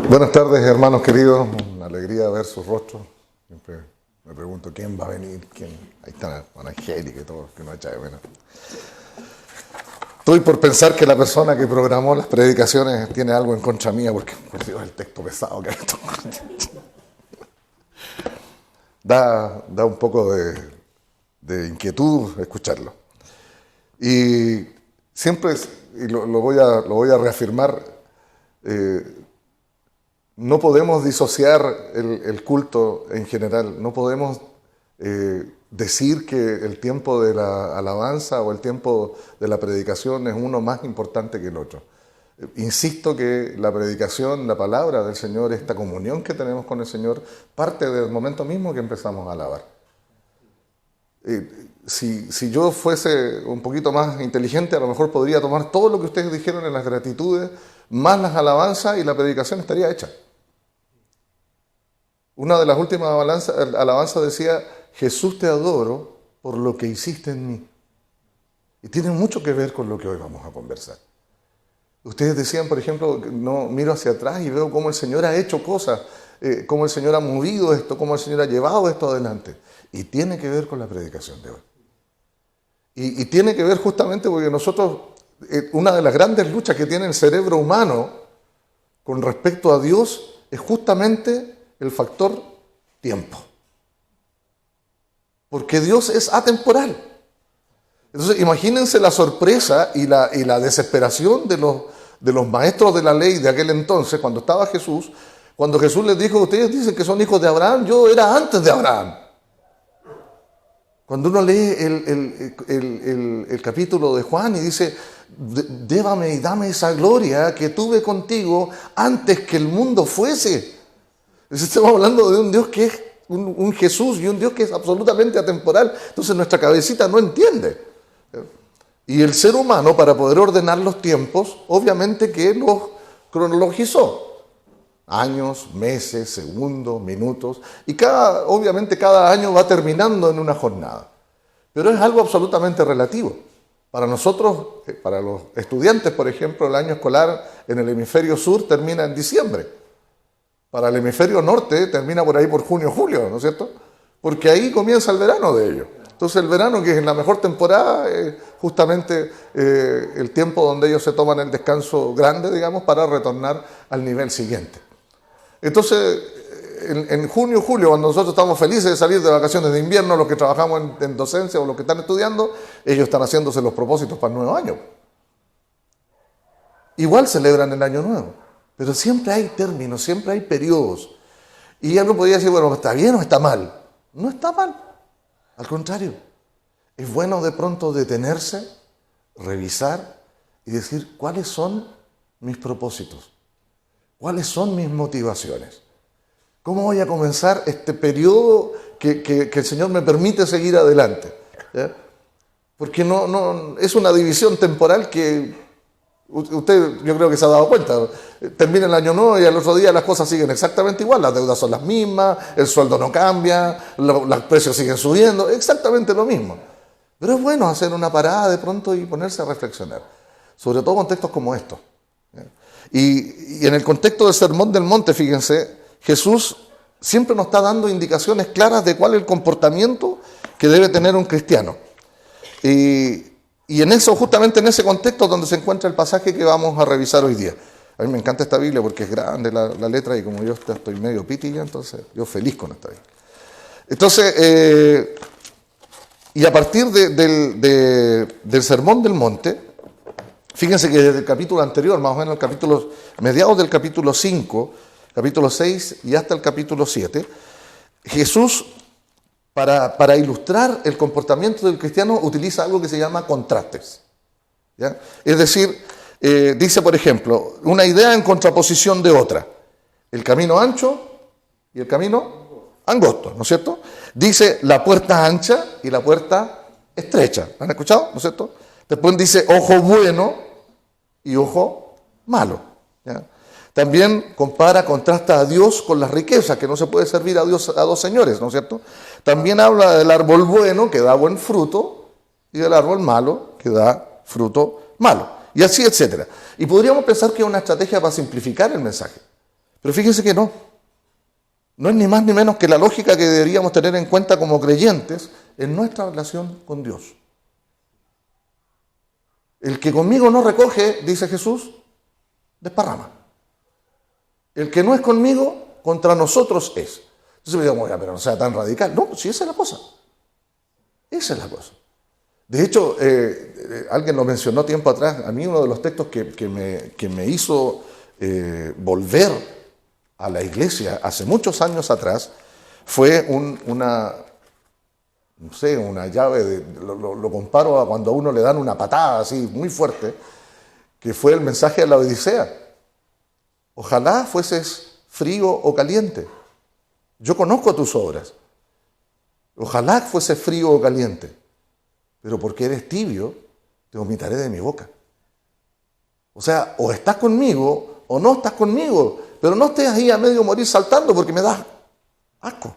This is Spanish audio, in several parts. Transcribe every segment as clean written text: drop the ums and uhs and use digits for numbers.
Buenas tardes, hermanos queridos. Una alegría ver sus rostros. Siempre me pregunto quién va a venir, quién. Ahí está Juan Angélica y todo, que no echa de menos. Estoy por pensar que la persona que programó las predicaciones tiene algo en contra mía, porque por Dios, el texto pesado que hay. Da un poco de inquietud escucharlo. Y siempre, y lo voy a reafirmar, no podemos disociar el culto en general, no podemos decir que el tiempo de la alabanza o el tiempo de la predicación es uno más importante que el otro. Insisto que la predicación, la palabra del Señor, esta comunión que tenemos con el Señor, parte del momento mismo que empezamos a alabar. Si yo fuese un poquito más inteligente, a lo mejor podría tomar todo lo que ustedes dijeron en las gratitudes, más las alabanzas, y la predicación estaría hecha. Una de las últimas alabanzas decía: Jesús, te adoro por lo que hiciste en mí. Y tiene mucho que ver con lo que hoy vamos a conversar. Ustedes decían, por ejemplo, no miro hacia atrás y veo cómo el Señor ha hecho cosas, cómo el Señor ha movido esto, cómo el Señor ha llevado esto adelante. Y tiene que ver con la predicación de hoy. Y tiene que ver justamente porque nosotros, una de las grandes luchas que tiene el cerebro humano con respecto a Dios es justamente el factor tiempo. Porque Dios es atemporal. Entonces, imagínense la sorpresa y la desesperación de los maestros de la ley de aquel entonces, cuando estaba Jesús, cuando Jesús les dijo: ustedes dicen que son hijos de Abraham, yo era antes de Abraham. Cuando uno lee el capítulo de Juan y dice: débame y dame esa gloria que tuve contigo antes que el mundo fuese. Entonces, estamos hablando de un Dios que es un Jesús y un Dios que es absolutamente atemporal. Entonces nuestra cabecita no entiende. Y el ser humano, para poder ordenar los tiempos, obviamente que los cronologizó. Años, meses, segundos, minutos. Y obviamente cada año va terminando en una jornada. Pero es algo absolutamente relativo. Para nosotros, para los estudiantes, por ejemplo, el año escolar en el hemisferio sur termina en diciembre. Para el hemisferio norte termina por ahí por junio, julio, ¿no es cierto? Porque ahí comienza el verano de ellos. Entonces el verano, que es la mejor temporada, es justamente el tiempo donde ellos se toman el descanso grande, digamos, para retornar al nivel siguiente. Entonces, en junio, julio, cuando nosotros estamos felices de salir de vacaciones de invierno, los que trabajamos en docencia o los que están estudiando, ellos están haciéndose los propósitos para el nuevo año. Igual celebran el año nuevo. Pero siempre hay términos, siempre hay periodos. Y alguien podría decir: bueno, ¿está bien o está mal? No está mal. Al contrario, es bueno de pronto detenerse, revisar y decir: ¿cuáles son mis propósitos? ¿Cuáles son mis motivaciones? ¿Cómo voy a comenzar este periodo que el Señor me permite seguir adelante? ¿Ya? Porque no es una división temporal que usted, yo creo que se ha dado cuenta. Termina el año nuevo y al otro día las cosas siguen exactamente igual. Las deudas son las mismas, el sueldo no cambia, los precios siguen subiendo, exactamente lo mismo. Pero es bueno hacer una parada de pronto y ponerse a reflexionar, sobre todo contextos como estos. Y en el contexto del Sermón del Monte, fíjense, Jesús siempre nos está dando indicaciones claras de cuál es el comportamiento que debe tener un cristiano. Y en eso, justamente en ese contexto, donde se encuentra el pasaje que vamos a revisar hoy día. A mí me encanta esta Biblia porque es grande la letra, y como yo estoy medio piti ya, entonces yo feliz con esta Biblia. Entonces, y a partir del Sermón del Monte, fíjense que desde el capítulo anterior, más o menos mediados del capítulo 5, capítulo 6 y hasta el capítulo 7, Jesús, para ilustrar el comportamiento del cristiano, utiliza algo que se llama contrastes. ¿Ya? Es decir, dice, por ejemplo, una idea en contraposición de otra. El camino ancho y el camino angosto, ¿no es cierto? Dice la puerta ancha y la puerta estrecha. ¿Han escuchado? ¿No es cierto? Después dice ojo bueno y ojo malo. ¿Ya? También contrasta a Dios con las riquezas, que no se puede servir a Dios a dos señores, ¿no es cierto? También habla del árbol bueno, que da buen fruto, y del árbol malo, que da fruto malo. Y así, etcétera. Y podríamos pensar que es una estrategia para simplificar el mensaje. Pero fíjense que no. No es ni más ni menos que la lógica que deberíamos tener en cuenta como creyentes en nuestra relación con Dios. El que conmigo no recoge, dice Jesús, desparrama. El que no es conmigo, contra nosotros es. Entonces me digo, pero no sea tan radical. No, sí, esa es la cosa. Esa es la cosa. De hecho, alguien lo mencionó tiempo atrás. A mí uno de los textos que me hizo volver a la iglesia hace muchos años atrás fue una llave, lo comparo a cuando a uno le dan una patada así muy fuerte, que fue el mensaje de la Odisea. Ojalá fueses frío o caliente. Yo conozco tus obras. Ojalá fueses frío o caliente. Pero porque eres tibio, te vomitaré de mi boca. O sea, o estás conmigo o no estás conmigo. Pero no estés ahí a medio morir saltando porque me da asco.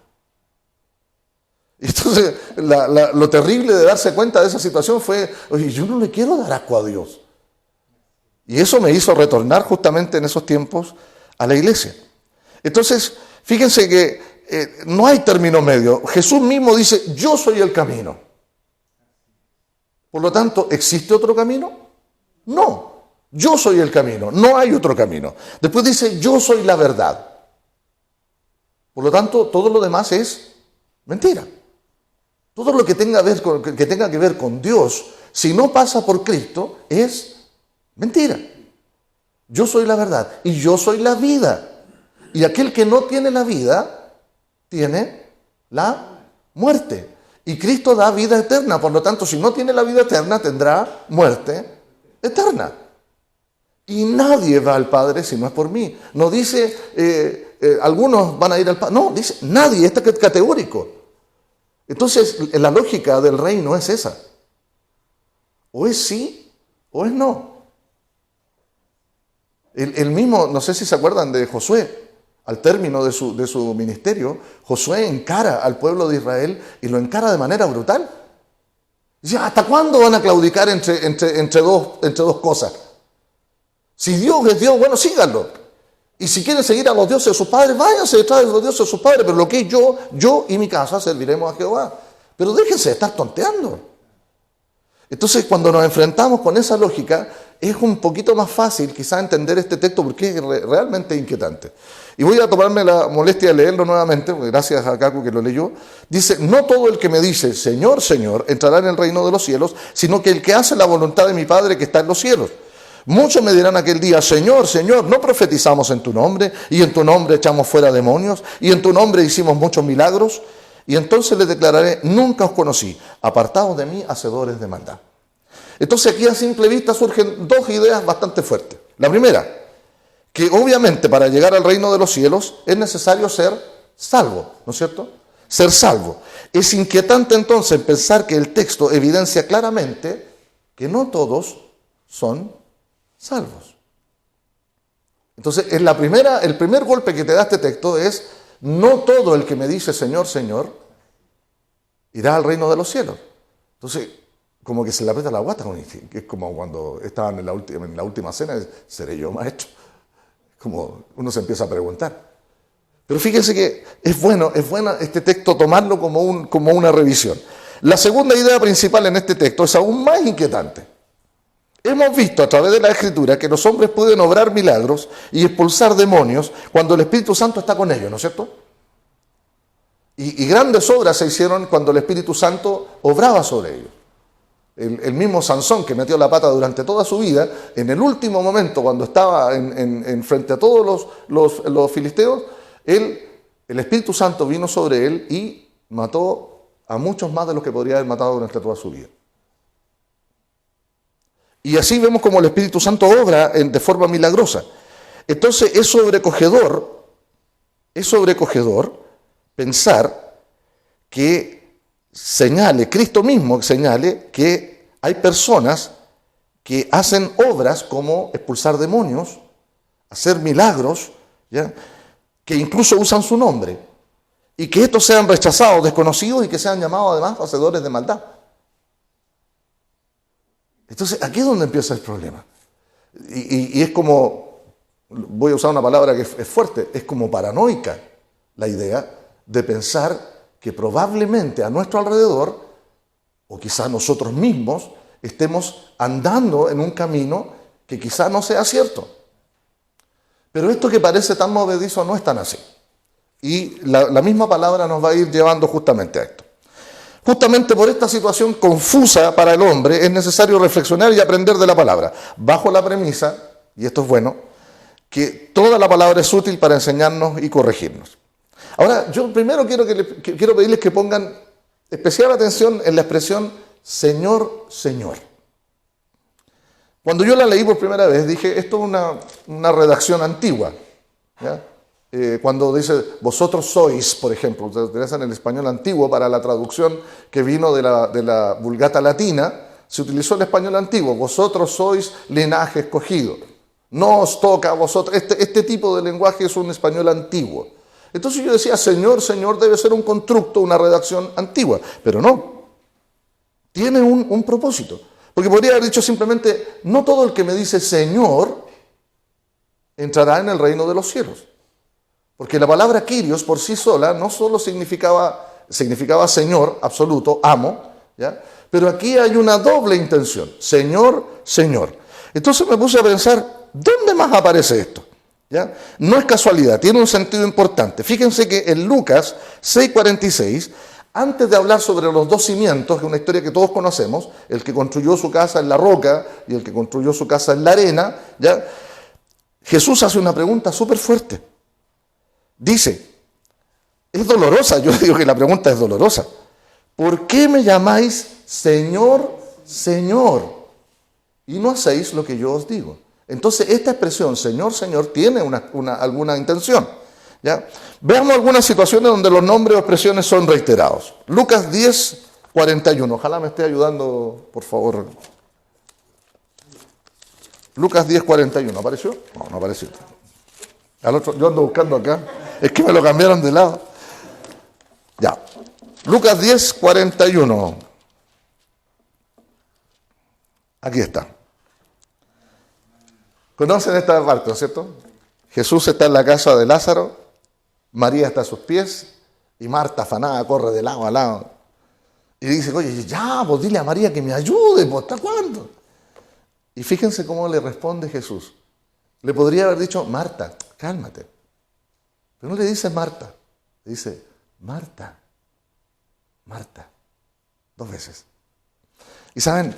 Y entonces, lo terrible de darse cuenta de esa situación fue, oye, yo no le quiero dar asco a Dios. Y eso me hizo retornar justamente en esos tiempos a la iglesia. Entonces, fíjense que no hay término medio. Jesús mismo dice, yo soy el camino. Por lo tanto, ¿existe otro camino? No. Yo soy el camino, no hay otro camino. Después dice, yo soy la verdad. Por lo tanto, todo lo demás es mentira. Todo lo que tenga que ver con Dios, si no pasa por Cristo, es mentira. Yo soy la verdad y yo soy la vida. Y aquel que no tiene la vida, tiene la muerte. Y Cristo da vida eterna. Por lo tanto, si no tiene la vida eterna, tendrá muerte eterna. Y nadie va al Padre si no es por mí. No dice, algunos van a ir al Padre. No, dice, nadie, este es categórico. Entonces, la lógica del reino es esa. O es sí, o es no. El mismo, no sé si se acuerdan de Josué, al término de su ministerio, Josué encara al pueblo de Israel y lo encara de manera brutal. Dice, ¿hasta cuándo van a claudicar entre dos cosas? Si Dios es Dios, bueno, síganlo. Y si quieren seguir a los dioses de sus padres, váyanse detrás de los dioses de sus padres. Pero lo que es yo y mi casa serviremos a Jehová. Pero déjense de estar tonteando. Entonces, cuando nos enfrentamos con esa lógica, es un poquito más fácil quizás entender este texto porque es realmente inquietante. Y voy a tomarme la molestia de leerlo nuevamente, porque gracias a Cacu que lo leyó. Dice, no todo el que me dice, Señor, Señor, entrará en el reino de los cielos, sino que el que hace la voluntad de mi Padre que está en los cielos. Muchos me dirán aquel día, Señor, Señor, ¿no profetizamos en tu nombre? Y en tu nombre echamos fuera demonios, y en tu nombre hicimos muchos milagros. Y entonces les declararé, nunca os conocí, apartados de mí, hacedores de maldad. Entonces aquí a simple vista surgen dos ideas bastante fuertes. La primera, que obviamente para llegar al reino de los cielos es necesario ser salvo, ¿no es cierto? Ser salvo. Es inquietante entonces pensar que el texto evidencia claramente que no todos son salvos. Entonces, el primer golpe que te da este texto es, no todo el que me dice Señor, Señor, irá al reino de los cielos. Entonces, como que se le aprieta la guata, que es como cuando estaban en la última cena, ¿seré yo maestro? Como uno se empieza a preguntar. Pero fíjense que es bueno este texto tomarlo como una revisión. La segunda idea principal en este texto es aún más inquietante. Hemos visto a través de la Escritura que los hombres pueden obrar milagros y expulsar demonios cuando el Espíritu Santo está con ellos, ¿no es cierto? Y grandes obras se hicieron cuando el Espíritu Santo obraba sobre ellos. El mismo Sansón, que metió la pata durante toda su vida, en el último momento, cuando estaba en frente a todos los filisteos, el Espíritu Santo vino sobre él y mató a muchos más de los que podría haber matado durante toda su vida. Y así vemos como el Espíritu Santo obra de forma milagrosa. Entonces es sobrecogedor pensar que Cristo mismo señale que hay personas que hacen obras como expulsar demonios, hacer milagros, ¿ya?, que incluso usan su nombre, y que estos sean rechazados, desconocidos, y que sean llamados además hacedores de maldad. Entonces, aquí es donde empieza el problema. Y es como voy a usar una palabra que es fuerte, es como paranoica la idea de pensar que probablemente a nuestro alrededor, o quizás nosotros mismos, estemos andando en un camino que quizás no sea cierto. Pero esto que parece tan movedizo no es tan así. Y la misma palabra nos va a ir llevando justamente a esto. Justamente por esta situación confusa para el hombre es necesario reflexionar y aprender de la palabra, bajo la premisa, y esto es bueno, que toda la palabra es útil para enseñarnos y corregirnos. Ahora, yo primero quiero pedirles que pongan especial atención en la expresión Señor, Señor. Cuando yo la leí por primera vez dije, esto es una redacción antigua, ¿ya? Cuando dice, vosotros sois, por ejemplo, utilizan el español antiguo para la traducción que vino de la Vulgata latina, se utilizó el español antiguo, vosotros sois linaje escogido, no os toca a vosotros, este tipo de lenguaje es un español antiguo. Entonces yo decía, Señor, Señor debe ser un constructo, una redacción antigua, pero no, tiene un propósito, porque podría haber dicho simplemente, no todo el que me dice Señor entrará en el reino de los cielos. Porque la palabra Kyrios por sí sola no solo significaba Señor absoluto, amo, ¿ya? Pero aquí hay una doble intención, Señor, Señor. Entonces me puse a pensar, ¿dónde más aparece esto? ¿Ya? No es casualidad, tiene un sentido importante. Fíjense que en Lucas 6:46, antes de hablar sobre los dos cimientos, que es una historia que todos conocemos, el que construyó su casa en la roca y el que construyó su casa en la arena, ¿ya? Jesús hace una pregunta súper fuerte. Dice, es dolorosa, yo digo que la pregunta es dolorosa. ¿Por qué me llamáis Señor, Señor? Y no hacéis lo que yo os digo. Entonces, esta expresión, Señor, Señor, tiene alguna intención, ¿ya? Veamos algunas situaciones donde los nombres o expresiones son reiterados. Lucas 10:41. Ojalá me esté ayudando, por favor. Lucas 10:41. ¿Apareció? No, no apareció. Yo ando buscando acá. Es que me lo cambiaron de lado. Ya. Lucas 10:41. Aquí está. ¿Conocen esta parte, no es cierto? Jesús está en la casa de Lázaro, María está a sus pies y Marta afanada corre de lado a lado. Y dice, oye, ya, pues dile a María que me ayude, pues, ¿hasta cuándo? Y fíjense cómo le responde Jesús. Le podría haber dicho, Marta, cálmate. Pero no le dice Marta, le dice, Marta, Marta, 2 veces. Y saben,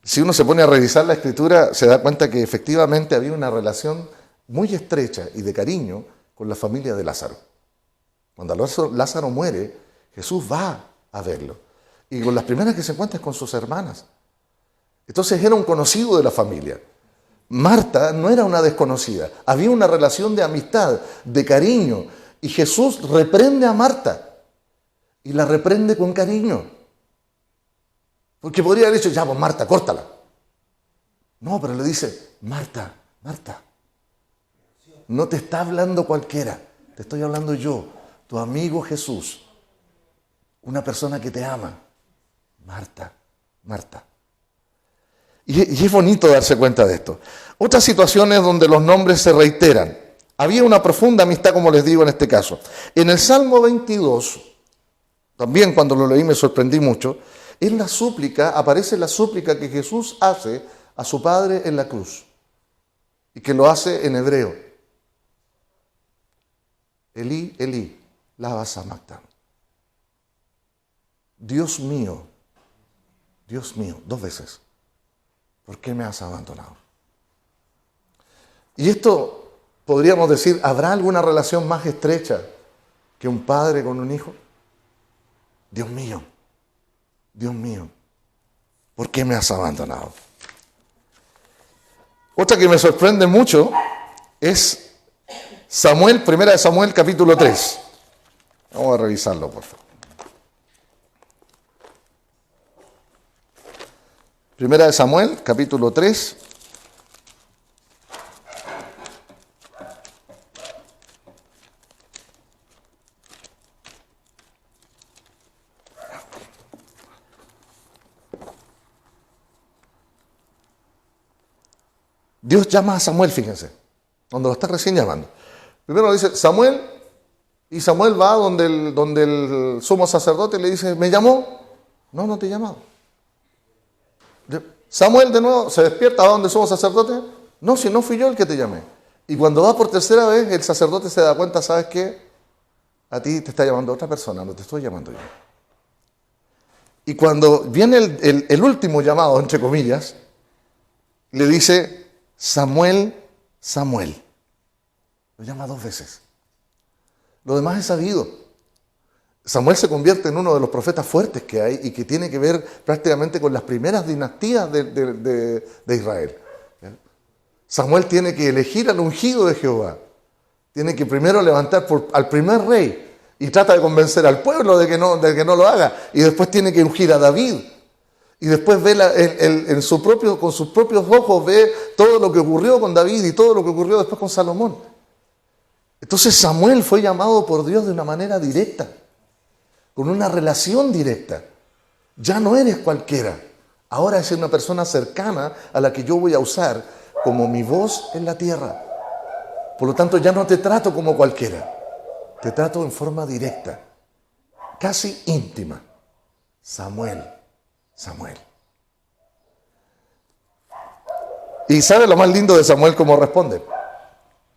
si uno se pone a revisar la Escritura, se da cuenta que efectivamente había una relación muy estrecha y de cariño con la familia de Lázaro. Cuando Lázaro muere, Jesús va a verlo. Y con las primeras que se encuentra es con sus hermanas. Entonces era un conocido de la familia. Marta no era una desconocida, había una relación de amistad, de cariño, y Jesús reprende a Marta, y la reprende con cariño. Porque podría haber dicho, ya, pues Marta, córtala. No, pero le dice, Marta, Marta, no te está hablando cualquiera, te estoy hablando yo, tu amigo Jesús, una persona que te ama. Marta, Marta. Y es bonito darse cuenta de esto. Otras situaciones donde los nombres se reiteran. Había una profunda amistad, como les digo en este caso. En el Salmo 22, también cuando lo leí me sorprendí mucho, en la súplica, aparece la súplica que Jesús hace a su Padre en la cruz. Y que lo hace en hebreo. Elí, Elí, lama sabactani. Dios mío, 2 veces. ¿Por qué me has abandonado? Y esto, podríamos decir, ¿habrá alguna relación más estrecha que un padre con un hijo? Dios mío, ¿por qué me has abandonado? Otra que me sorprende mucho es Samuel, 1 Samuel capítulo 3. Vamos a revisarlo, por favor. 1 Samuel, capítulo 3. Dios llama a Samuel, fíjense. cuando lo está recién llamando. Primero dice Samuel, y Samuel va donde el sumo sacerdote le dice, ¿me llamó? No, no te he llamado. Samuel de nuevo se despierta, ¿va donde el sumo sacerdote? No, si no fui yo el que te llamé. Y cuando va por tercera vez, el sacerdote se da cuenta, ¿sabes qué? A ti te está llamando otra persona, no te estoy llamando yo. Y cuando viene el último llamado, entre comillas, le dice, Samuel, Samuel. Lo llama 2 veces. Lo demás es sabido. Samuel se convierte en uno de los profetas fuertes que hay y que tiene que ver prácticamente con las primeras dinastías de Israel. Samuel tiene que elegir al ungido de Jehová. Tiene que primero levantar al primer rey y trata de convencer al pueblo de que no lo haga. Y después tiene que ungir a David. Y después ve con sus propios ojos ve todo lo que ocurrió con David y todo lo que ocurrió después con Salomón. Entonces Samuel fue llamado por Dios de una manera directa, con una relación directa. Ya no eres cualquiera. Ahora es una persona cercana a la que yo voy a usar como mi voz en la tierra. Por lo tanto, ya no te trato como cualquiera. Te trato en forma directa, casi íntima. Samuel, Samuel. ¿Y sabe lo más lindo de Samuel cómo responde?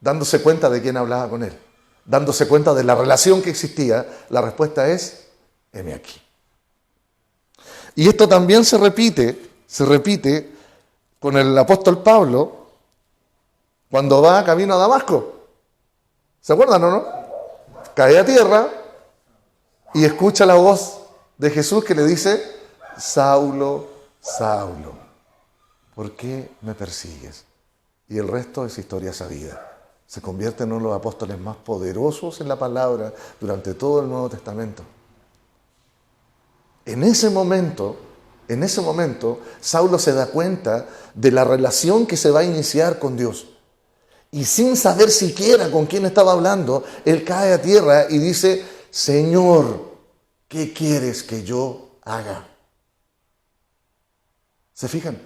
Dándose cuenta de quién hablaba con él. Dándose cuenta de la relación que existía. La respuesta es, heme aquí. Y esto también se repite con el apóstol Pablo cuando va camino a Damasco. ¿Se acuerdan o no? Cae a tierra y escucha la voz de Jesús que le dice, Saulo, Saulo, ¿por qué me persigues? Y el resto es historia sabida. Se convierte en uno de los apóstoles más poderosos en la palabra durante todo el Nuevo Testamento. En ese momento, Saulo se da cuenta de la relación que se va a iniciar con Dios. Y sin saber siquiera con quién estaba hablando, él cae a tierra y dice, Señor, ¿qué quieres que yo haga? ¿Se fijan?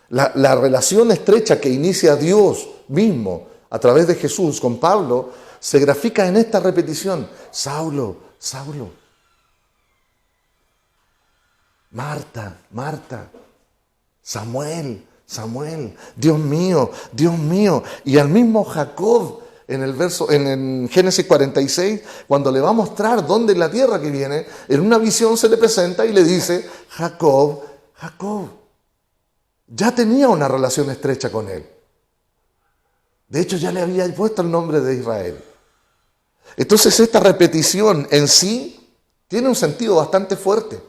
La relación estrecha que inicia Dios mismo a través de Jesús con Pablo se grafica en esta repetición. Saulo, Saulo. Marta, Marta. Samuel, Samuel. Dios mío, Dios mío. Y al mismo Jacob en Génesis 46, cuando le va a mostrar dónde es la tierra que viene, en una visión se le presenta y le dice, Jacob, Jacob. Ya tenía una relación estrecha con él. De hecho, ya le había puesto el nombre de Israel. Entonces, esta repetición en sí tiene un sentido bastante fuerte.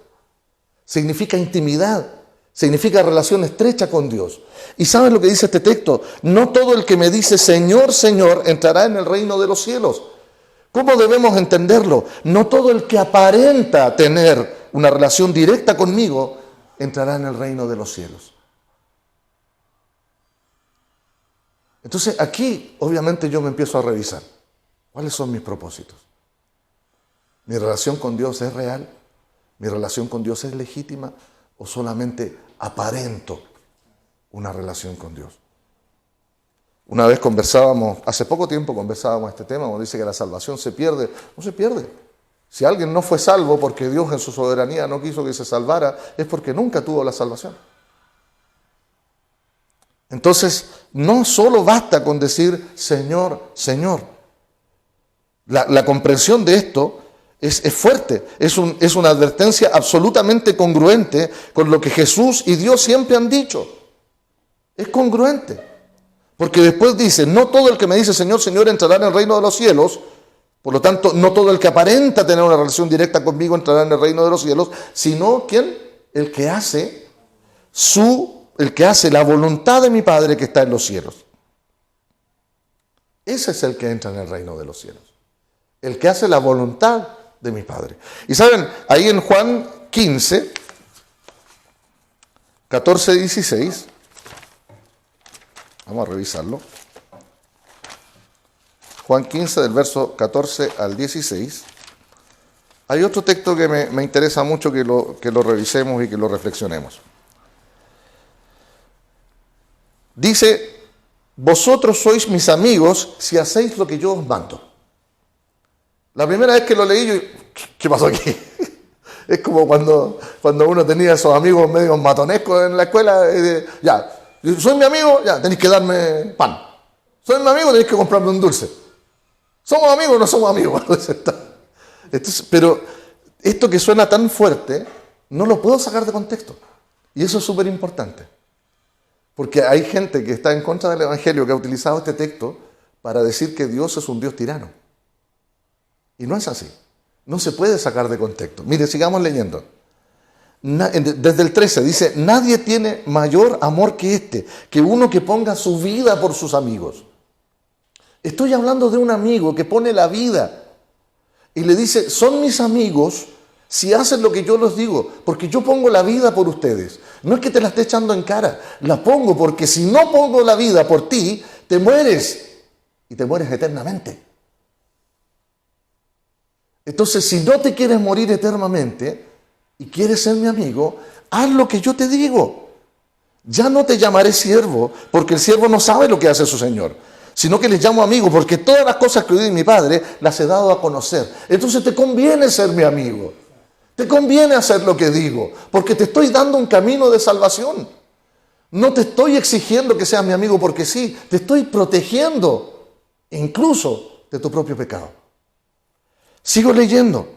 Significa intimidad, significa relación estrecha con Dios. ¿Y saben lo que dice este texto? No todo el que me dice Señor, Señor, entrará en el reino de los cielos. ¿Cómo debemos entenderlo? No todo el que aparenta tener una relación directa conmigo entrará en el reino de los cielos. Entonces aquí obviamente yo me empiezo a revisar. ¿Cuáles son mis propósitos? ¿Mi relación con Dios es real? ¿Mi relación con Dios es legítima? ¿O solamente aparento una relación con Dios? Una vez hace poco tiempo conversábamos este tema, cuando dice que la salvación se pierde. No se pierde. Si alguien no fue salvo porque Dios en su soberanía no quiso que se salvara, es porque nunca tuvo la salvación. Entonces, no solo basta con decir Señor, Señor. La comprensión de esto es fuerte, es una advertencia absolutamente congruente con lo que Jesús y Dios siempre han dicho. Es congruente. Porque después dice, no todo el que me dice Señor, Señor entrará en el reino de los cielos. Por lo tanto, no todo el que aparenta tener una relación directa conmigo entrará en el reino de los cielos, sino ¿quién? El que hace la voluntad de mi Padre que está en los cielos. Ese es el que entra en el reino de los cielos. El que hace la voluntad de mi Padre. Y saben, ahí en Juan 15, 14, 16, vamos a revisarlo. Juan 15, del verso 14 al 16. Hay otro texto que me interesa mucho que lo revisemos y que lo reflexionemos. Dice vosotros sois mis amigos si hacéis lo que yo os mando. La primera vez que lo leí, yo, ¿qué pasó aquí? Es como cuando uno tenía esos amigos medio matonescos en la escuela. Ya, soy mi amigo, ya, tenéis que darme pan. Soy mi amigo, tenéis que comprarme un dulce. ¿Somos amigos o no somos amigos? Entonces, pero esto que suena tan fuerte, no lo puedo sacar de contexto. Y eso es súper importante. Porque hay gente que está en contra del Evangelio que ha utilizado este texto para decir que Dios es un Dios tirano. Y no es así. No se puede sacar de contexto. Mire, sigamos leyendo. Desde el 13 dice, nadie tiene mayor amor que este, que uno que ponga su vida por sus amigos. Estoy hablando de un amigo que pone la vida y le dice, son mis amigos si hacen lo que yo les digo, porque yo pongo la vida por ustedes. No es que te la esté echando en cara, la pongo porque si no pongo la vida por ti, te mueres y te mueres eternamente. Entonces, si no te quieres morir eternamente y quieres ser mi amigo, haz lo que yo te digo. Ya no te llamaré siervo, porque el siervo no sabe lo que hace su señor, sino que les llamo amigo, porque todas las cosas que oí de mi Padre las he dado a conocer. Entonces te conviene ser mi amigo. Te conviene hacer lo que digo, porque te estoy dando un camino de salvación. No te estoy exigiendo que seas mi amigo porque sí, te estoy protegiendo incluso de tu propio pecado. Sigo leyendo.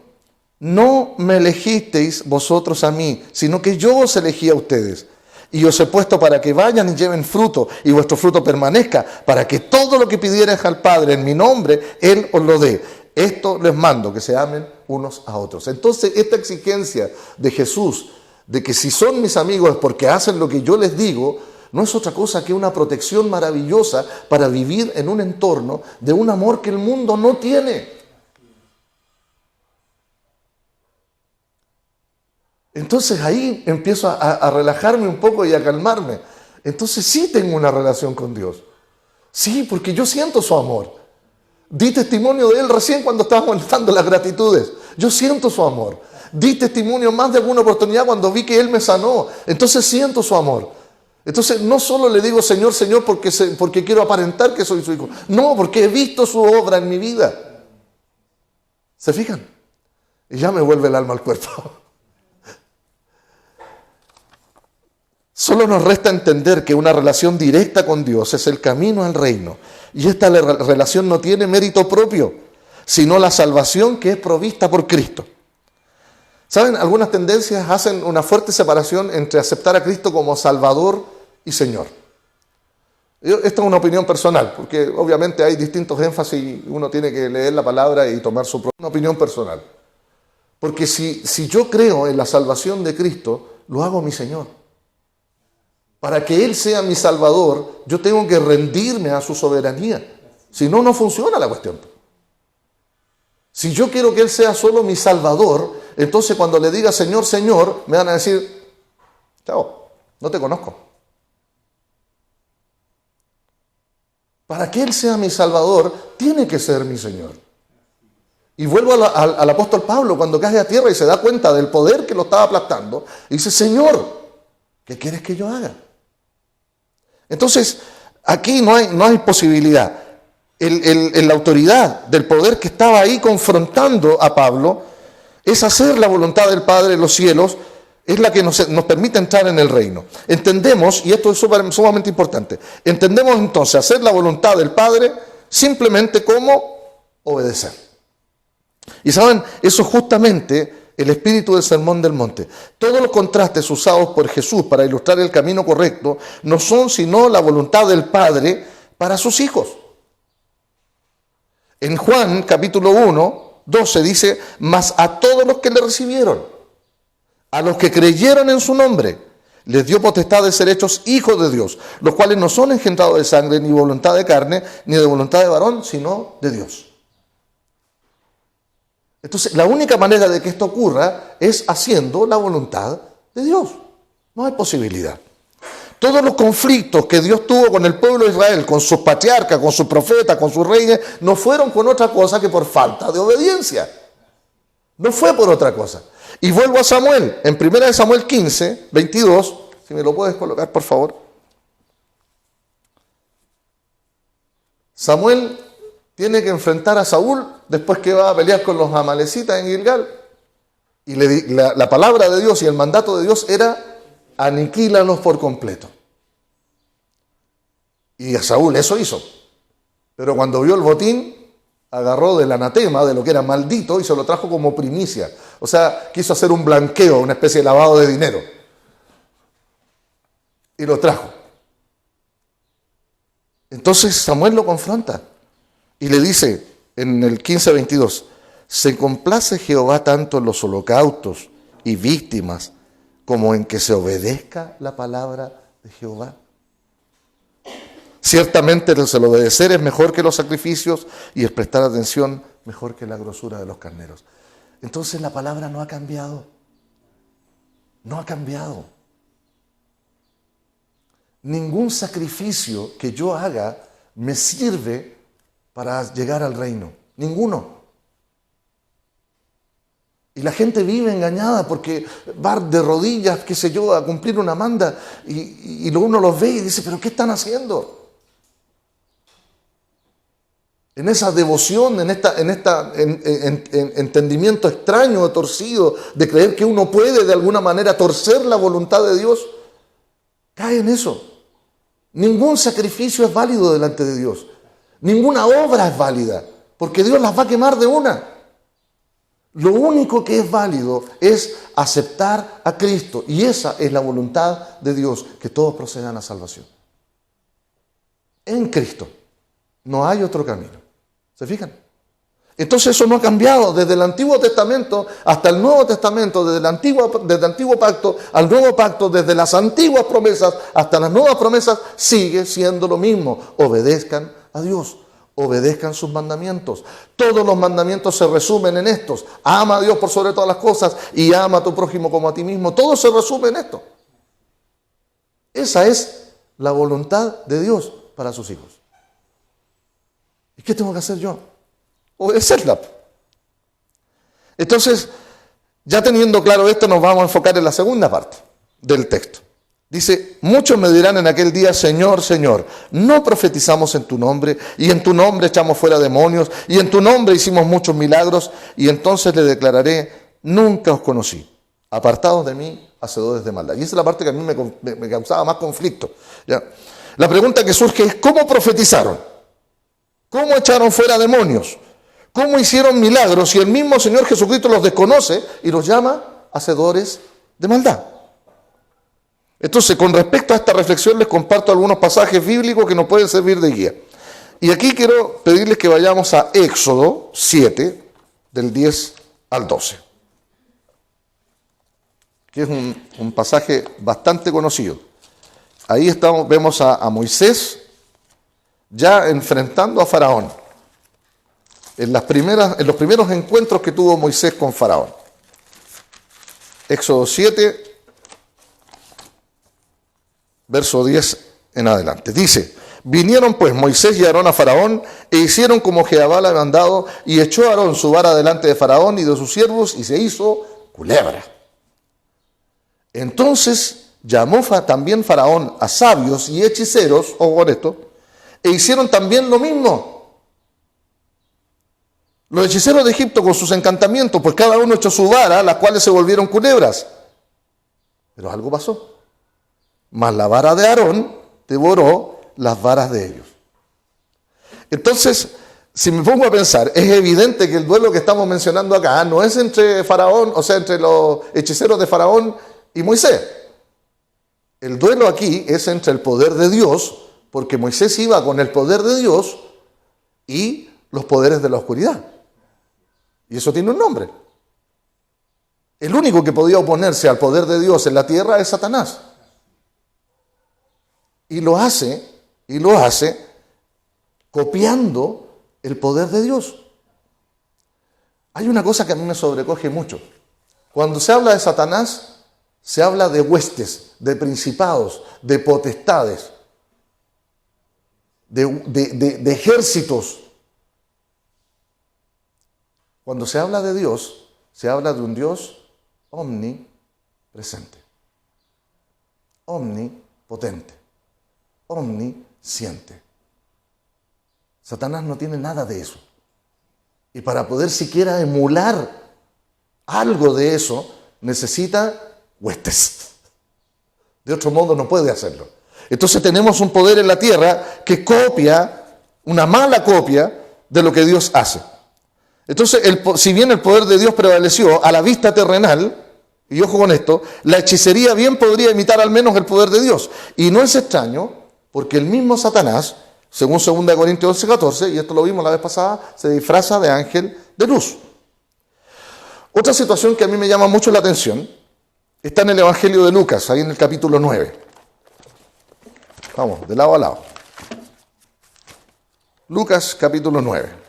No me elegisteis vosotros a mí, sino que yo os elegí a ustedes. Y os he puesto para que vayan y lleven fruto, y vuestro fruto permanezca, para que todo lo que pidierais al Padre en mi nombre, Él os lo dé. Esto les mando, que se amen unos a otros. Entonces, esta exigencia de Jesús, de que si son mis amigos es porque hacen lo que yo les digo, no es otra cosa que una protección maravillosa para vivir en un entorno de un amor que el mundo no tiene. Entonces ahí empiezo a relajarme un poco y a calmarme. Entonces sí tengo una relación con Dios. Sí, porque yo siento su amor. Di testimonio de Él recién cuando estábamos dando las gratitudes. Yo siento su amor. Di testimonio más de alguna oportunidad cuando vi que Él me sanó. Entonces siento su amor. Entonces no solo le digo Señor, Señor porque quiero aparentar que soy su hijo. No, porque he visto su obra en mi vida. ¿Se fijan? Y ya me vuelve el alma al cuerpo. Solo nos resta entender que una relación directa con Dios es el camino al reino. Y esta relación no tiene mérito propio, sino la salvación que es provista por Cristo. ¿Saben? Algunas tendencias hacen una fuerte separación entre aceptar a Cristo como Salvador y Señor. Esta es una opinión personal, porque obviamente hay distintos énfasis y uno tiene que leer la palabra y tomar su propia opinión personal. Porque si yo creo en la salvación de Cristo, lo hago mi Señor. Para que Él sea mi Salvador, yo tengo que rendirme a su soberanía. Si no, no funciona la cuestión. Si yo quiero que Él sea solo mi Salvador, entonces cuando le diga Señor, Señor, me van a decir, chao, no te conozco. Para que Él sea mi Salvador, tiene que ser mi Señor. Y vuelvo al apóstol Pablo cuando cae a tierra y se da cuenta del poder que lo estaba aplastando. Y dice, Señor, ¿qué quieres que yo haga? Entonces, aquí no hay posibilidad. La autoridad del poder que estaba ahí confrontando a Pablo es hacer la voluntad del Padre en los cielos, es la que nos permite entrar en el reino. Entendemos, y esto es sumamente importante, entendemos entonces hacer la voluntad del Padre simplemente como obedecer. Y saben, eso es justamente el espíritu del Sermón del Monte. Todos los contrastes usados por Jesús para ilustrar el camino correcto no son sino la voluntad del Padre para sus hijos. En Juan capítulo 1, 12 dice, mas a todos los que le recibieron, a los que creyeron en su nombre, les dio potestad de ser hechos hijos de Dios, los cuales no son engendrados de sangre, ni voluntad de carne, ni de voluntad de varón, sino de Dios. Entonces, la única manera de que esto ocurra es haciendo la voluntad de Dios. No hay posibilidad. Todos los conflictos que Dios tuvo con el pueblo de Israel, con sus patriarcas, con sus profetas, con sus reyes, no fueron con otra cosa que por falta de obediencia. No fue por otra cosa. Y vuelvo a Samuel, en 1 Samuel 15, 22, si me lo puedes colocar por favor. Samuel tiene que enfrentar a Saúl después que va a pelear con los amalecitas en Gilgal. Y la palabra de Dios y el mandato de Dios era: aniquílalos por completo. Y a Saúl eso hizo. Pero cuando vio el botín, agarró del anatema, de lo que era maldito, y se lo trajo como primicia. O sea, quiso hacer un blanqueo, una especie de lavado de dinero. Y lo trajo. Entonces Samuel lo confronta y le dice en el 15:22, ¿se complace Jehová tanto en los holocaustos y víctimas como en que se obedezca la palabra de Jehová? Ciertamente el obedecer es mejor que los sacrificios y el prestar atención mejor que la grosura de los carneros. Entonces la palabra no ha cambiado. No ha cambiado. Ningún sacrificio que yo haga me sirve para llegar al reino. Ninguno. Y la gente vive engañada porque va de rodillas, qué sé yo, a cumplir una manda y luego uno los ve y dice, ¿pero qué están haciendo? En esa devoción, en entendimiento extraño, torcido, de creer que uno puede de alguna manera torcer la voluntad de Dios, cae en eso. Ningún sacrificio es válido delante de Dios. Ninguna obra es válida, porque Dios las va a quemar de una. Lo único que es válido es aceptar a Cristo, y esa es la voluntad de Dios, que todos procedan a salvación. En Cristo no hay otro camino. ¿Se fijan? Entonces eso no ha cambiado desde el Antiguo Testamento hasta el Nuevo Testamento, desde el Antiguo Pacto al Nuevo Pacto, desde las antiguas promesas hasta las nuevas promesas, sigue siendo lo mismo. Obedezcan a Dios, obedezcan sus mandamientos. Todos los mandamientos se resumen en estos: ama a Dios por sobre todas las cosas y ama a tu prójimo como a ti mismo. Todo se resume en esto. Esa es la voluntad de Dios para sus hijos. ¿Y qué tengo que hacer yo? Obedecerla. Entonces, ya teniendo claro esto, nos vamos a enfocar en la segunda parte del texto. Dice, muchos me dirán en aquel día, Señor, Señor, no profetizamos en tu nombre, y en tu nombre echamos fuera demonios, y en tu nombre hicimos muchos milagros, y entonces le declararé, nunca os conocí, apartados de mí, hacedores de maldad. Y esa es la parte que a mí me causaba más conflicto. ¿Ya? La pregunta que surge es, ¿cómo profetizaron? ¿Cómo echaron fuera demonios? ¿Cómo hicieron milagros si el mismo Señor Jesucristo los desconoce y los llama hacedores de maldad? Entonces, con respecto a esta reflexión, les comparto algunos pasajes bíblicos que nos pueden servir de guía. Y aquí quiero pedirles que vayamos a Éxodo 7, del 10 al 12, que es un pasaje bastante conocido. Ahí vemos a Moisés ya enfrentando a Faraón, en los primeros encuentros que tuvo Moisés con Faraón. Éxodo 7, verso 10 en adelante. Dice, vinieron pues Moisés y Aarón a Faraón, e hicieron como Jehová le había mandado, y echó Aarón su vara delante de Faraón y de sus siervos, y se hizo culebra. Entonces llamó también Faraón a sabios y hechiceros, ojo con esto, e hicieron también lo mismo. Los hechiceros de Egipto con sus encantamientos, pues cada uno echó su vara, las cuales se volvieron culebras. Pero algo pasó. Mas la vara de Aarón devoró las varas de ellos. Entonces, si me pongo a pensar, es evidente que el duelo que estamos mencionando acá no es entre Faraón, o sea, entre los hechiceros de Faraón y Moisés. El duelo aquí es entre el poder de Dios, porque Moisés iba con el poder de Dios y los poderes de la oscuridad. Y eso tiene un nombre. El único que podía oponerse al poder de Dios en la tierra es Satanás. Y lo hace copiando el poder de Dios. Hay una cosa que a mí me sobrecoge mucho. Cuando se habla de Satanás, se habla de huestes, de principados, de potestades, de ejércitos. Cuando se habla de Dios, se habla de un Dios omnipresente, omnipotente, omnisciente. Satanás no tiene nada de eso. Y para poder siquiera emular algo de eso, necesita huestes. De otro modo no puede hacerlo. Entonces tenemos un poder en la tierra que copia, una mala copia de lo que Dios hace. Entonces, si bien el poder de Dios prevaleció a la vista terrenal, y ojo con esto, la hechicería bien podría imitar al menos el poder de Dios. Y no es extraño, porque el mismo Satanás, según 2 Corintios 11:14, y esto lo vimos la vez pasada, se disfraza de ángel de luz. Otra situación que a mí me llama mucho la atención está en el Evangelio de Lucas, ahí en el capítulo 9. Vamos, de lado a lado. Lucas capítulo 9.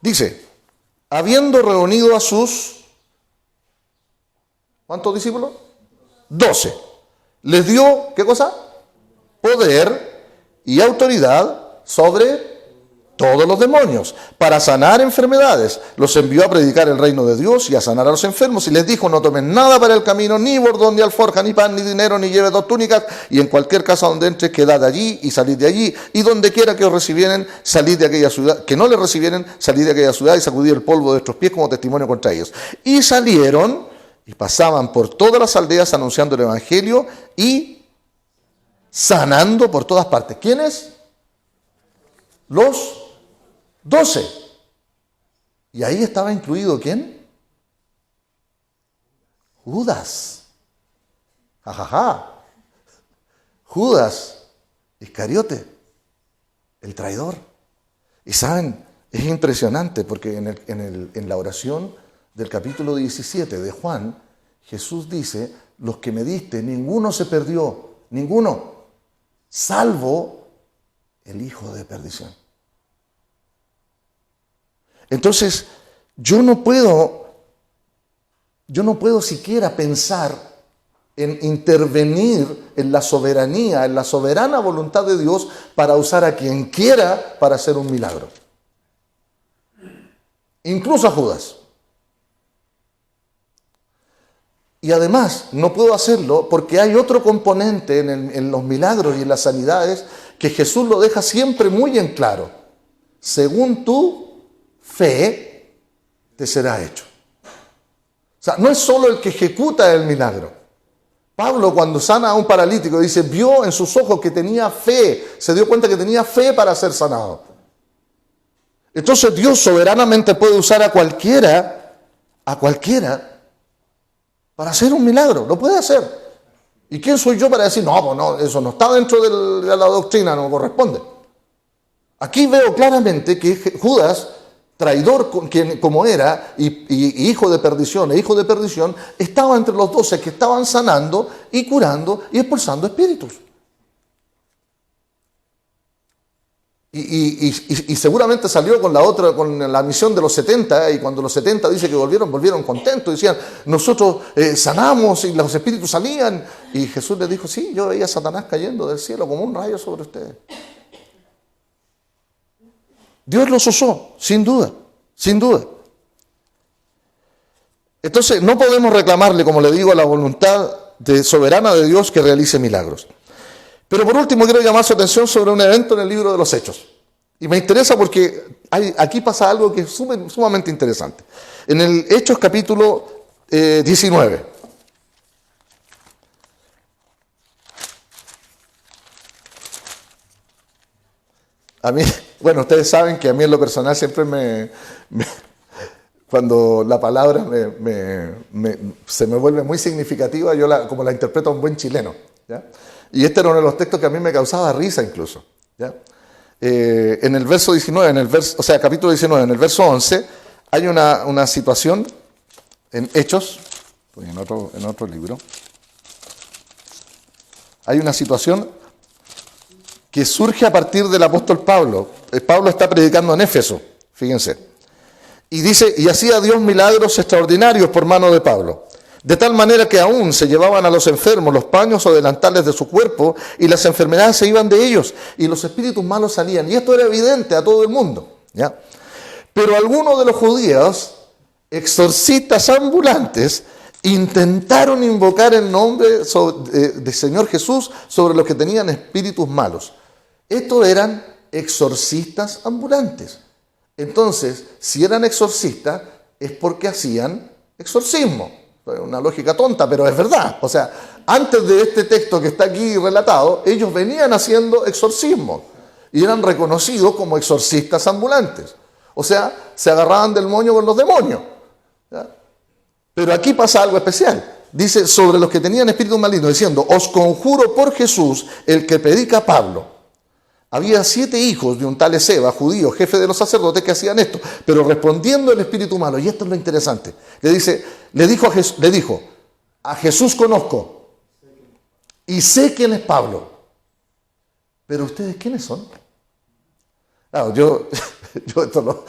Dice, habiendo reunido a sus, ¿cuántos discípulos? 12. Les dio, ¿qué cosa? Poder y autoridad sobre todos los demonios, para sanar enfermedades. Los envió a predicar el reino de Dios y a sanar a los enfermos. Y les dijo, no tomen nada para el camino, ni bordón, ni alforja, ni pan, ni dinero, ni lleve 2 túnicas. Y en cualquier casa donde entres, quedad allí y salid de allí. Y donde quiera que os recibieren, salid de aquella ciudad. Que no les recibieren, salid de aquella ciudad y sacudid el polvo de vuestros pies como testimonio contra ellos. Y salieron y pasaban por todas las aldeas anunciando el evangelio y sanando por todas partes. ¿Quiénes? Los 12. Y ahí estaba incluido ¿quién? Judas. Jajaja. Judas Iscariote, el traidor. Y saben, es impresionante porque en la oración del capítulo 17 de Juan, Jesús dice, los que me diste, ninguno se perdió, ninguno, salvo el hijo de perdición. Entonces, yo no puedo siquiera pensar en intervenir en la soberanía, en la soberana voluntad de Dios para usar a quien quiera para hacer un milagro. Incluso a Judas. Y además, no puedo hacerlo porque hay otro componente en los milagros y en las sanidades que Jesús lo deja siempre muy en claro. Según tu fe te será hecho. O sea, no es solo el que ejecuta el milagro. Pablo, cuando sana a un paralítico, dice, vio en sus ojos que tenía fe, se dio cuenta que tenía fe para ser sanado. Entonces Dios soberanamente puede usar a cualquiera para hacer un milagro, lo puede hacer. ¿Y quién soy yo para decir, no, pues no, eso no está dentro de la doctrina, no corresponde? Aquí veo claramente que Judas, traidor como era, y hijo de perdición, estaba entre los 12 que estaban sanando y curando y expulsando espíritus. Y seguramente salió con la misión de los 70, y cuando los 70 dice que volvieron contentos, decían, nosotros sanamos y los espíritus salían. Y Jesús les dijo, sí, yo veía a Satanás cayendo del cielo como un rayo sobre ustedes. Dios los usó, sin duda, sin duda. Entonces no podemos reclamarle, como le digo, a la voluntad soberana de Dios que realice milagros. Pero por último quiero llamar su atención sobre un evento en el libro de los Hechos. Y me interesa porque aquí pasa algo que es sumamente interesante. En el Hechos capítulo 19. A mí, bueno, ustedes saben que a mí en lo personal siempre cuando la palabra se me vuelve muy significativa, yo como la interpreto a un buen chileno, ¿ya? Y este era uno de los textos que a mí me causaba risa incluso, ¿ya? En el verso 19, capítulo 19, en el verso 11, hay una situación en Hechos, en otro libro, hay una situación que surge a partir del apóstol Pablo. Pablo está predicando en Éfeso, fíjense. Y dice, y hacía Dios milagros extraordinarios por mano de Pablo, de tal manera que aún se llevaban a los enfermos los paños o delantales de su cuerpo, y las enfermedades se iban de ellos, y los espíritus malos salían. Y esto era evidente a todo el mundo, ¿ya? Pero algunos de los judíos, exorcistas ambulantes, Intentaron invocar el nombre de Señor Jesús sobre los que tenían espíritus malos. Estos eran exorcistas ambulantes. Entonces, si eran exorcistas, es porque hacían exorcismo. Una lógica tonta, pero es verdad. O sea, antes de este texto que está aquí relatado, ellos venían haciendo exorcismo y eran reconocidos como exorcistas ambulantes. O sea, se agarraban del moño con los demonios. ¿Ya? Pero aquí pasa algo especial. Dice, sobre los que tenían espíritus malignos, diciendo, os conjuro por Jesús, el que predica Pablo. Había 7 hijos de un tal Esceva, judío, jefe de los sacerdotes, que hacían esto. Pero respondiendo el espíritu malo, y esto es lo interesante, le dijo, a Jesús conozco y sé quién es Pablo. Pero ustedes, ¿quiénes son? Claro, yo esto no,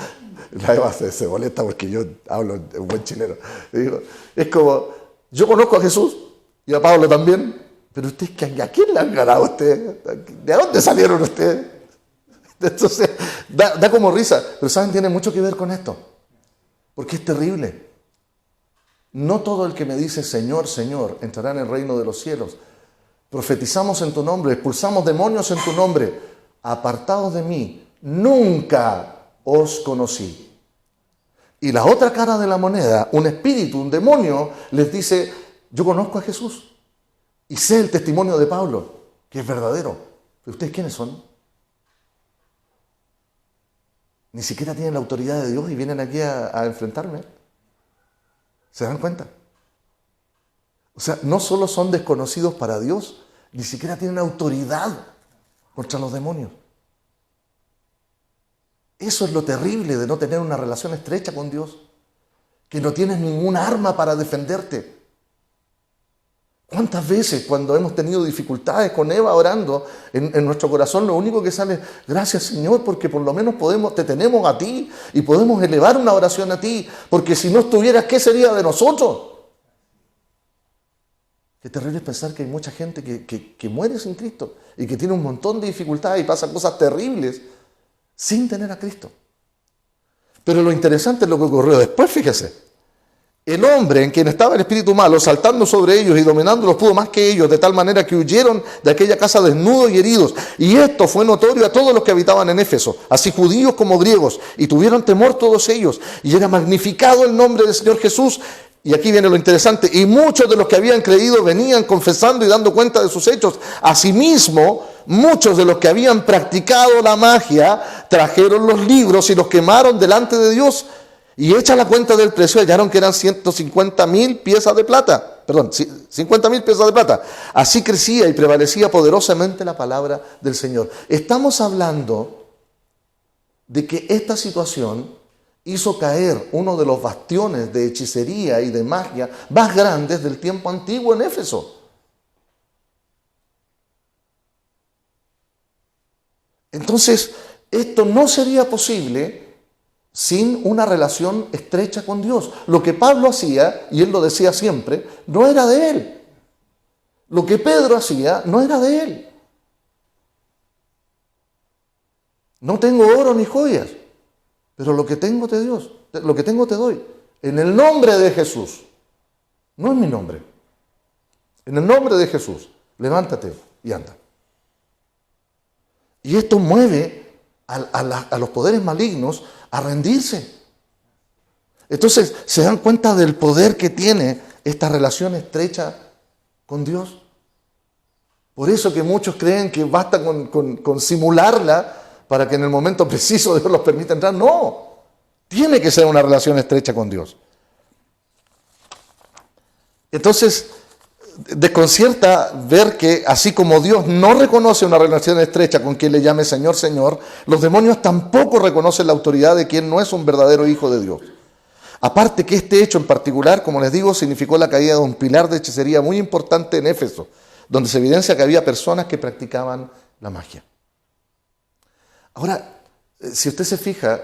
la Eva se molesta porque yo hablo en buen chileno. Digo, es como, yo conozco a Jesús y a Pablo también, pero ustedes, ¿a quién le han ganado ustedes? ¿De dónde salieron ustedes? Entonces, da como risa, pero ¿saben? Tiene mucho que ver con esto, porque es terrible. No todo el que me dice Señor, Señor, entrará en el reino de los cielos. Profetizamos en tu nombre, expulsamos demonios en tu nombre. Apartados de mí, nunca os conocí. Y la otra cara de la moneda, un espíritu, un demonio, les dice, yo conozco a Jesús y sé el testimonio de Pablo, que es verdadero. ¿Pero ustedes quiénes son? Ni siquiera tienen la autoridad de Dios y vienen aquí a enfrentarme. ¿Se dan cuenta? O sea, no solo son desconocidos para Dios, ni siquiera tienen autoridad contra los demonios. Eso es lo terrible de no tener una relación estrecha con Dios, que no tienes ningún arma para defenderte. ¿Cuántas veces cuando hemos tenido dificultades con Eva orando, en nuestro corazón lo único que sale es, gracias Señor, porque por lo menos te tenemos a ti y podemos elevar una oración a ti, porque si no estuvieras, ¿qué sería de nosotros? Qué terrible es pensar que hay mucha gente que muere sin Cristo y que tiene un montón de dificultades y pasan cosas terribles sin tener a Cristo. Pero lo interesante es lo que ocurrió después, fíjese. El hombre en quien estaba el espíritu malo, saltando sobre ellos y dominándolos, pudo más que ellos, de tal manera que huyeron de aquella casa desnudos y heridos. Y esto fue notorio a todos los que habitaban en Éfeso, así judíos como griegos, y tuvieron temor todos ellos. Y era magnificado el nombre del Señor Jesús. Y aquí viene lo interesante. Y muchos de los que habían creído venían confesando y dando cuenta de sus hechos. Asimismo, muchos de los que habían practicado la magia trajeron los libros y los quemaron delante de Dios. Y hecha la cuenta del precio, hallaron que eran 150,000 piezas de plata. Perdón, 50,000 piezas de plata. Así crecía y prevalecía poderosamente la palabra del Señor. Estamos hablando de que esta situación hizo caer uno de los bastiones de hechicería y de magia más grandes del tiempo antiguo en Éfeso. Entonces, esto no sería posible sin una relación estrecha con Dios. Lo que Pablo hacía, y él lo decía siempre, no era de él. Lo que Pedro hacía no era de él. No tengo oro ni joyas, pero lo que tengo te Dios, lo que tengo te doy. En el nombre de Jesús. No en mi nombre. En el nombre de Jesús. Levántate y anda. Y esto mueve a los poderes malignos a rendirse. Entonces se dan cuenta del poder que tiene esta relación estrecha con Dios. Por eso que muchos creen que basta con simularla para que en el momento preciso Dios los permita entrar. No, tiene que ser una relación estrecha con Dios. Entonces desconcierta ver que así como Dios no reconoce una relación estrecha con quien le llame Señor, Señor, los demonios tampoco reconocen la autoridad de quien no es un verdadero hijo de Dios. Aparte que este hecho en particular, como les digo, significó la caída de un pilar de hechicería muy importante en Éfeso, donde se evidencia que había personas que practicaban la magia. Ahora, si usted se fija,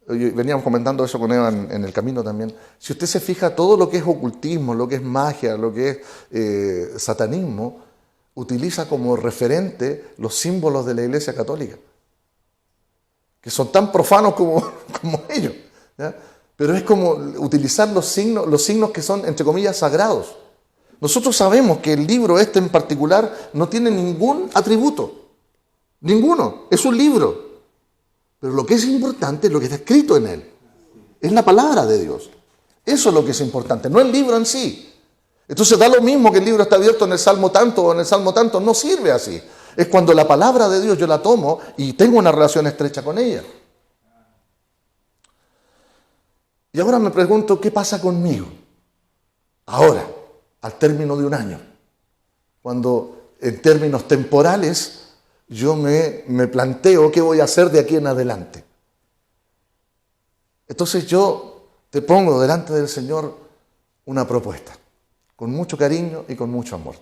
veníamos comentando eso con Eva en el camino también, si usted se fija, todo lo que es ocultismo, lo que es magia, lo que es satanismo, utiliza como referente los símbolos de la Iglesia Católica, que son tan profanos como ellos, ¿ya? pero es como utilizar los signos que son, entre comillas, sagrados. Nosotros sabemos que el libro este en particular no tiene ningún atributo, ninguno, es un libro. Pero lo que es importante es lo que está escrito en él, es la palabra de Dios. Eso es lo que es importante, no el libro en sí. Entonces da lo mismo que el libro está abierto en el Salmo tanto o en el Salmo tanto, no sirve así. Es cuando la palabra de Dios yo la tomo y tengo una relación estrecha con ella. Y ahora me pregunto, ¿qué pasa conmigo? Ahora, al término de un año, cuando en términos temporales yo me planteo qué voy a hacer de aquí en adelante. Entonces yo te pongo delante del Señor una propuesta, con mucho cariño y con mucho amor.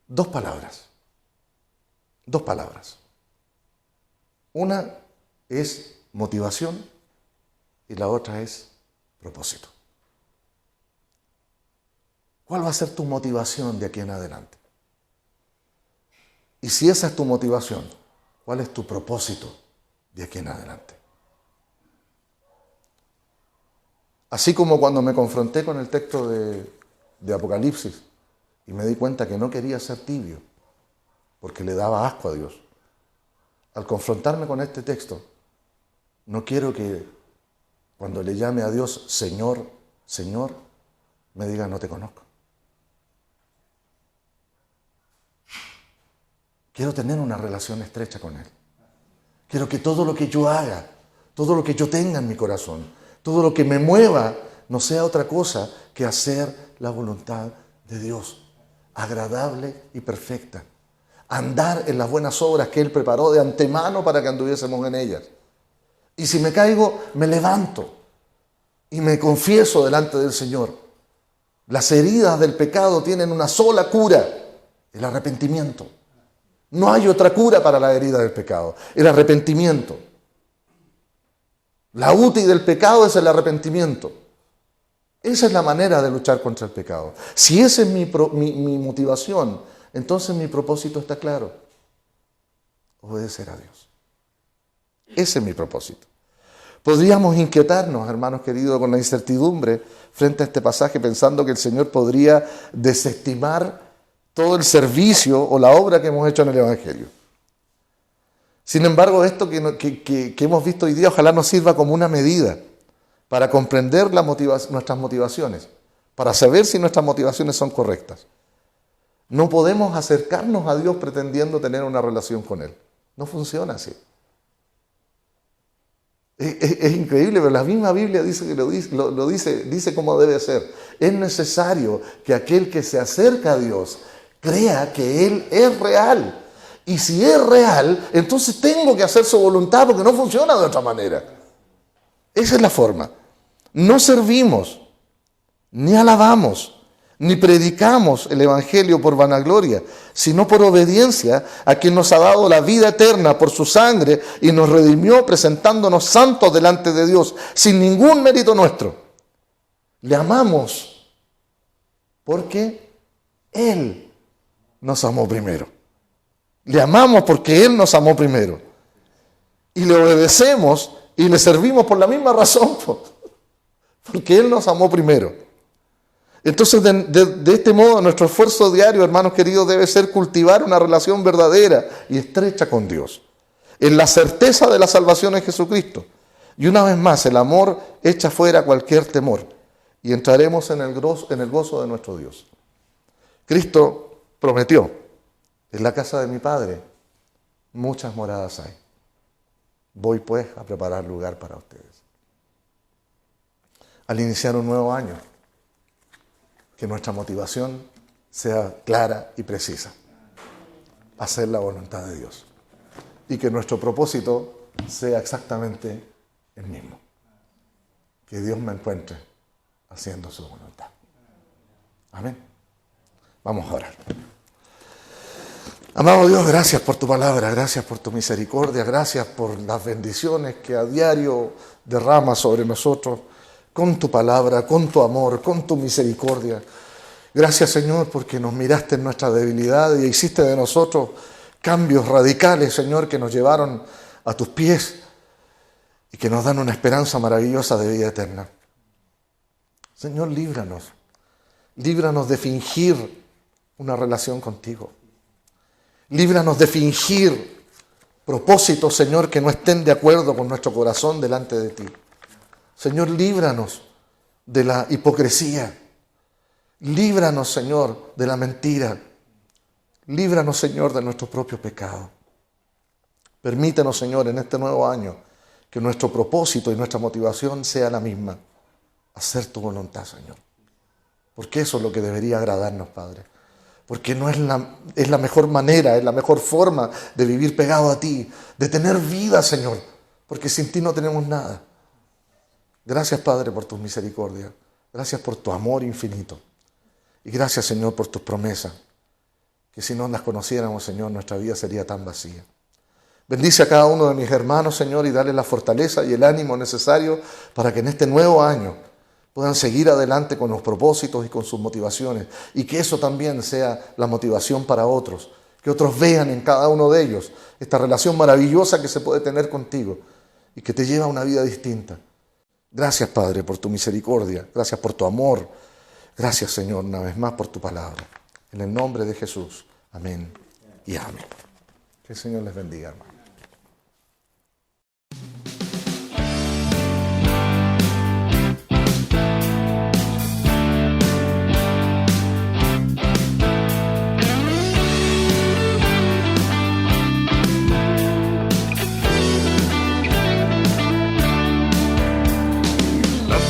Dos palabras. Una es motivación y la otra es propósito. ¿Cuál va a ser tu motivación de aquí en adelante? Y si esa es tu motivación, ¿cuál es tu propósito de aquí en adelante? Así como cuando me confronté con el texto de Apocalipsis y me di cuenta que no quería ser tibio, porque le daba asco a Dios. Al confrontarme con este texto, no quiero que cuando le llame a Dios Señor, Señor, me diga no te conozco. Quiero tener una relación estrecha con Él. Quiero que todo lo que yo haga, todo lo que yo tenga en mi corazón, todo lo que me mueva, no sea otra cosa que hacer la voluntad de Dios, agradable y perfecta. Andar en las buenas obras que Él preparó de antemano para que anduviésemos en ellas. Y si me caigo, me levanto y me confieso delante del Señor. Las heridas del pecado tienen una sola cura, el arrepentimiento. No hay otra cura para la herida del pecado, el arrepentimiento. La UTI del pecado es el arrepentimiento. Esa es la manera de luchar contra el pecado. Si esa es mi motivación, entonces mi propósito está claro. Obedecer a Dios. Ese es mi propósito. Podríamos inquietarnos, hermanos queridos, con la incertidumbre frente a este pasaje, pensando que el Señor podría desestimar todo el servicio o la obra que hemos hecho en el Evangelio. Sin embargo, esto que hemos visto hoy día ojalá nos sirva como una medida para comprender nuestras motivaciones, para saber si nuestras motivaciones son correctas. No podemos acercarnos a Dios pretendiendo tener una relación con Él. No funciona así. Es increíble, pero la misma Biblia dice que dice cómo debe ser. Es necesario que aquel que se acerca a Dios crea que Él es real. Y si es real, entonces tengo que hacer su voluntad porque no funciona de otra manera. Esa es la forma. No servimos, ni alabamos, ni predicamos el Evangelio por vanagloria, sino por obediencia a quien nos ha dado la vida eterna por su sangre y nos redimió presentándonos santos delante de Dios, sin ningún mérito nuestro. Le amamos porque Él nos amó primero. Le amamos porque Él nos amó primero. Y le obedecemos y le servimos por la misma razón, porque Él nos amó primero. Entonces, de este modo, nuestro esfuerzo diario, hermanos queridos, debe ser cultivar una relación verdadera y estrecha con Dios, en la certeza de la salvación en Jesucristo. Y una vez más, el amor echa fuera cualquier temor y entraremos en el gozo de nuestro Dios. Cristo prometió: en la casa de mi Padre muchas moradas hay. Voy pues a preparar lugar para ustedes. Al iniciar un nuevo año, que nuestra motivación sea clara y precisa. Hacer la voluntad de Dios. Y que nuestro propósito sea exactamente el mismo. Que Dios me encuentre haciendo su voluntad. Amén. Vamos a orar. Amado Dios, gracias por tu palabra, gracias por tu misericordia, gracias por las bendiciones que a diario derramas sobre nosotros con tu palabra, con tu amor, con tu misericordia. Gracias, Señor, porque nos miraste en nuestra debilidad y hiciste de nosotros cambios radicales, Señor, que nos llevaron a tus pies. y que nos dan una esperanza maravillosa de vida eterna. Señor, líbranos. Líbranos de fingir una relación contigo. Líbranos de fingir propósitos, Señor, que no estén de acuerdo con nuestro corazón delante de ti. Señor, líbranos de la hipocresía. Líbranos, Señor, de la mentira. Líbranos, Señor, de nuestros propios pecados. Permítenos, Señor, en este nuevo año, que nuestro propósito y nuestra motivación sea la misma. Hacer tu voluntad, Señor. Porque eso es lo que debería agradarnos, Padre. Porque no es la mejor manera, es la mejor forma de vivir pegado a ti, de tener vida, Señor. Porque sin ti no tenemos nada. Gracias, Padre, por tus misericordias. Gracias por tu amor infinito. Y gracias, Señor, por tus promesas. Que si no las conociéramos, Señor, nuestra vida sería tan vacía. Bendice a cada uno de mis hermanos, Señor, y dale la fortaleza y el ánimo necesario para que en este nuevo año puedan seguir adelante con los propósitos y con sus motivaciones. Y que eso también sea la motivación para otros. Que otros vean en cada uno de ellos esta relación maravillosa que se puede tener contigo y que te lleva a una vida distinta. Gracias, Padre, por tu misericordia. Gracias por tu amor. Gracias, Señor, una vez más por tu palabra. En el nombre de Jesús. Amén y amén. Que el Señor les bendiga, hermano.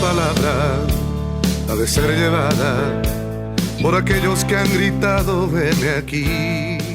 Palabra ha de ser llevada por aquellos que han gritado, veme aquí.